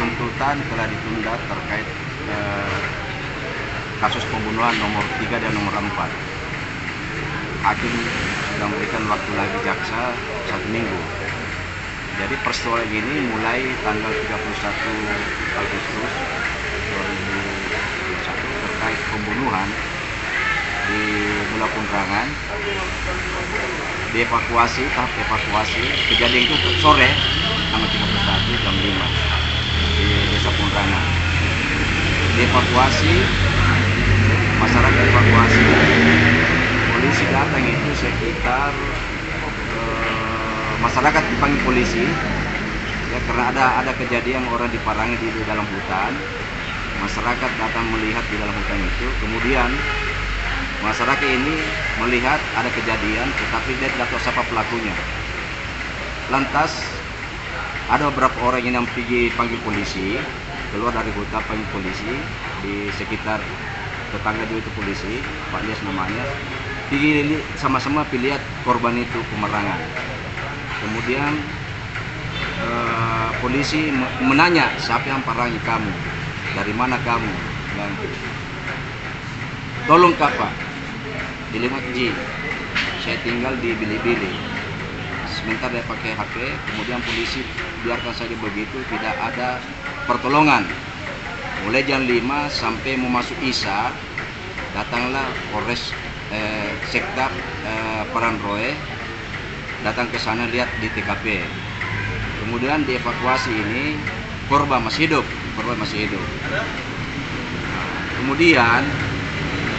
tuntutan telah ditunda terkait kasus pembunuhan nomor 3 dan nomor 4. Hakim sudah memberikan waktu lagi jaksa 1 minggu. Jadi peristiwa ini mulai tanggal 31 Agustus 2021 terkait pembunuhan di Mula Punrangan, dievakuasi, tahap evakuasi. Kejadian itu sore tanggal 31 jam 5 di Desa Punrangan. Dievakuasi, masyarakat evakuasi, polisi datang itu sekitar masyarakat dipanggil polisi ya, karena ada kejadian orang diparangi di dalam hutan. Masyarakat datang melihat di dalam hutan itu, kemudian masyarakat ini melihat ada kejadian tetapi dia tidak tahu siapa pelakunya. Lantas ada beberapa orang yang pergi panggil polisi, keluar dari hutan panggil polisi, di sekitar tetangga juga itu polisi, Pak Lias namanya, pergi sama-sama lihat korban itu pemerangan. Kemudian polisi menanya, siapa yang parangi kamu, dari mana kamu, dan tolong Kak Pak, di Limat Ji, saya tinggal di Bili-Bili. Sebentar dia pakai HP, kemudian polisi biarkan saja begitu, tidak ada pertolongan. Mulai jam 5 sampai mau masuk Isya, datanglah Polres Sektab Paranroe, datang ke sana lihat di TKP. Kemudian dievakuasi ini, korban masih hidup. Kemudian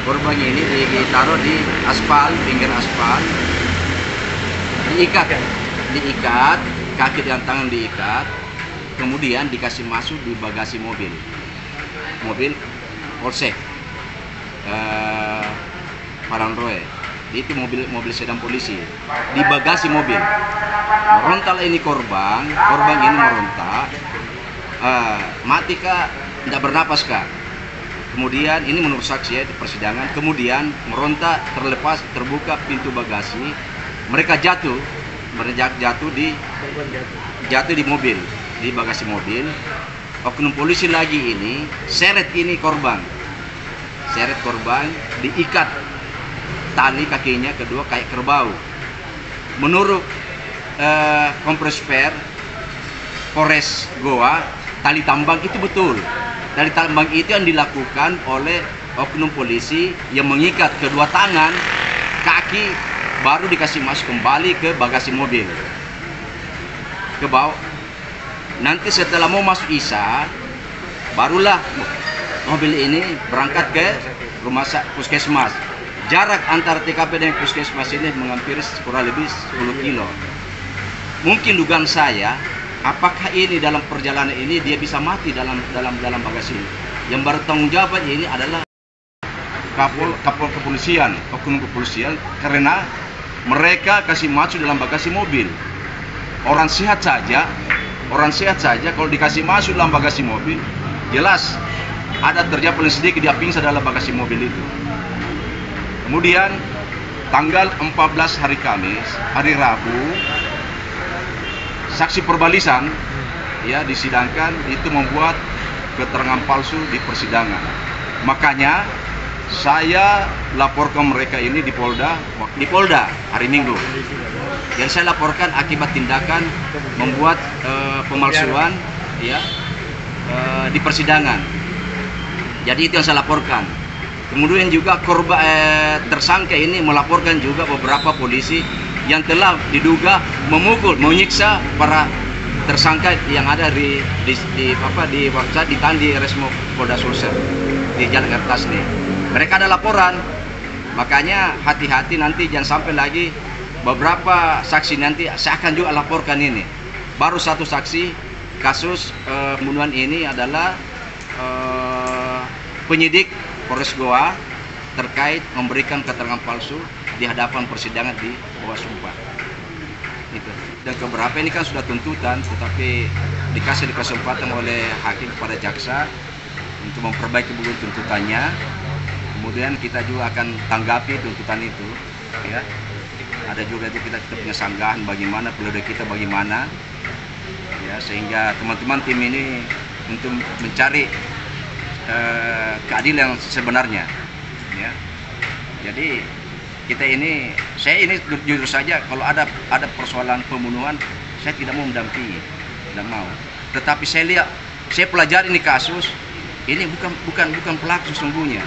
korban ini ditaruh di aspal, pinggir aspal, diikat, kaki dan tangan diikat, kemudian dikasih masuk di bagasi mobil Polsek Paranroe. Itu mobil sedan polisi di bagasi mobil. Merontak ini korban ini merontak, mati kah, tidak bernapas kah. Kemudian ini menurut saksi ya di persidangan, kemudian merontak, terlepas, terbuka pintu bagasi, mereka jatuh di mobil, di bagasi mobil. Oknum polisi lagi ini seret korban, diikat tali kakinya kedua kayak kerbau. Menurut kompres per Polres Goa, tali tambang itu betul. Tali tambang itu yang dilakukan oleh oknum polisi yang mengikat kedua tangan, kaki, baru dikasih masuk kembali ke bagasi mobil, ke bawah. Nanti setelah mau masuk Isya, barulah mobil ini berangkat ke rumah puskesmas. Jarak antara TKP dan puskesmas ini menghampiri kurang lebih 10 kilo. Mungkin dugaan saya, apakah ini dalam perjalanan ini dia bisa mati dalam bagasi ini? Yang bertanggung jawab ini adalah Kapol kepolisian, oknum kepolisian, karena mereka kasih masuk dalam bagasi mobil. Orang sehat saja kalau dikasih masuk dalam bagasi mobil, jelas ada terjadi paling sedikit dia pingsan dalam bagasi mobil itu. Kemudian tanggal 14 hari Kamis, hari Rabu, saksi perbalisan ya disidangkan itu membuat keterangan palsu di persidangan. Makanya saya laporkan mereka ini di Polda hari Minggu. Yang saya laporkan akibat tindakan membuat pemalsuan ya di persidangan. Jadi itu yang saya laporkan. Kemudian juga tersangka ini melaporkan juga beberapa polisi yang telah diduga memukul, menyiksa para tersangka yang ada di Resmo Polda Sulsel di Jalan Kertas nih. Mereka ada laporan, makanya hati-hati nanti jangan sampai lagi beberapa saksi nanti saya akan juga laporkan ini. Baru satu saksi kasus pembunuhan ini adalah penyidik Polres Goa terkait memberikan keterangan palsu di hadapan persidangan di bawah sumpah. Itu. Dan keberapa ini kan sudah tuntutan, tetapi dikasih kesempatan oleh hakim kepada jaksa untuk memperbaiki buku tuntutannya. Kemudian kita juga akan tanggapi tuntutan itu, ya. Ada juga itu kita punya sanggahan bagaimana, peluang kita bagaimana, ya, sehingga teman-teman tim ini untuk mencari keadilan sebenarnya. Ya. Jadi saya ini jujur saja, kalau ada persoalan pembunuhan, saya tidak mau mendampingi, tidak mau. Tetapi saya pelajari ini kasus, ini bukan pelaku sesungguhnya.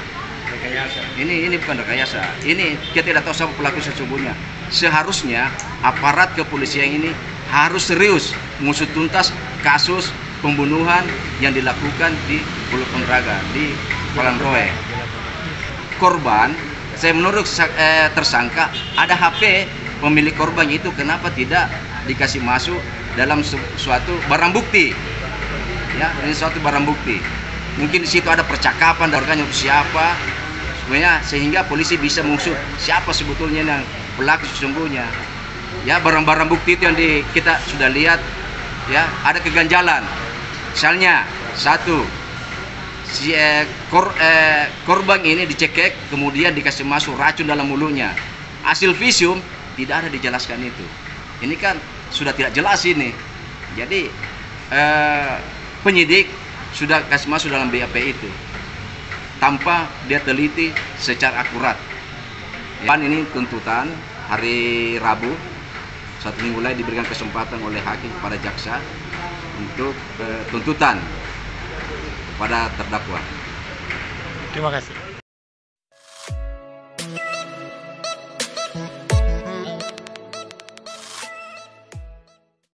Ini bukan rekayasa. Ini kita tidak tahu siapa pelaku sesungguhnya. Seharusnya aparat kepolisian ini harus serius mengusut tuntas kasus pembunuhan yang dilakukan di Pulau Ponraga, di Palangroe. Korban, saya menurut tersangka, ada HP pemilik korban itu, kenapa tidak dikasih masuk dalam suatu barang bukti? Ya, ini suatu barang bukti. Mungkin di situ ada percakapan orangnya siapa, sebenarnya, sehingga polisi bisa mengusut siapa sebetulnya yang pelaku sesungguhnya. Ya, barang-barang bukti itu yang kita sudah lihat, ya, ada keganjalan. Misalnya, satu, korban ini dicekek, kemudian dikasih masuk racun dalam mulutnya. Hasil visum tidak ada dijelaskan itu. Ini kan sudah tidak jelas ini. Jadi penyidik sudah kasih masuk dalam BAP itu tanpa dia teliti secara akurat. Dan ini tuntutan hari Rabu 1 minggu lagi diberikan kesempatan oleh hakim kepada jaksa untuk tuntutan pada terdakwa. Terima kasih.